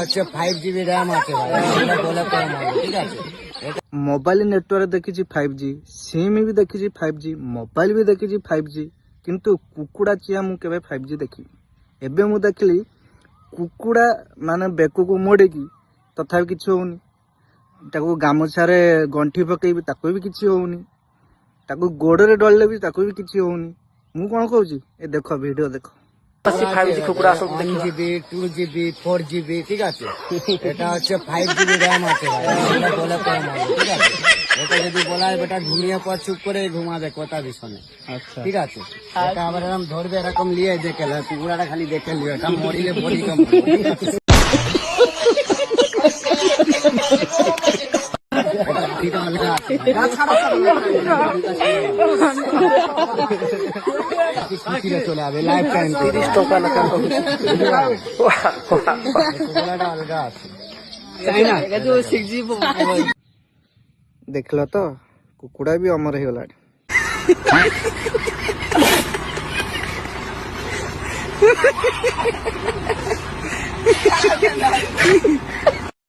হচ্ছে 5 GB RAM আছে ভাই, এটা বলে কম হবে, ঠিক আছে। মোবাইল নেটওয়ার্ক ଦେଖିଛି 5G, ସିମ୍ ବି ଦେଖିଛି 5G, ମୋବାଇଲ ବି ଦେଖିଛି 5G, କିନ୍ତୁ କୁକୁଡ଼ା ଚିଆ ମୁଁ କେବେ 5G ଦେଖିନି। ଏବେ ମୁଁ ଦେଖିଲି କୁକୁଡ଼ା ମାନେ ବେକକୁ ମୋଡ଼ିକି ତଥାପି କିଛି ହଉନି, ତାକୁ ଗାମୁଛାରେ ଗଣ୍ଠି ପକେଇବି ତାକୁ ବି କିଛି ହଉନି, ତାକୁ ଗୋଡ଼ରେ ଡଳିଲେ ବି ତାକୁ ବି କିଛି ହଉନି। ମୁଁ କଣ କହୁଛି, ଏ ଦେଖ ଭିଡ଼ିଓ ଦେଖ। 5G কুকুড়া আসল 1GB 2GB 4GB, ঠিক আছে। এটা হচ্ছে 5GB র্যাম আছে ভাই, এটা বলে কম হবে, ঠিক আছে। এটা যদি বলা হয় বেটা ঘুমিয়ে পর চুপ করে ঘুমাবে কথা ভীষণে, আচ্ছা ঠিক আছে। এটা আবার এরকম ধরবে এরকম নিয়ে দেখে নেয়, কুকুরাটা খালি দেখে নিও, এটা মরিলে বডি কম, ঠিক আছে। এটা আলগা আছে ভাই। চলে যাবে লাইফ টাইম 30 ଟଙ୍କା ଲେଖା কুকুরাটা আলগা আছে, তাই না? ଦେଖିଲ ତ କୁକୁଡ଼ା ବି ଅମର ହେଇଗଲାଣି।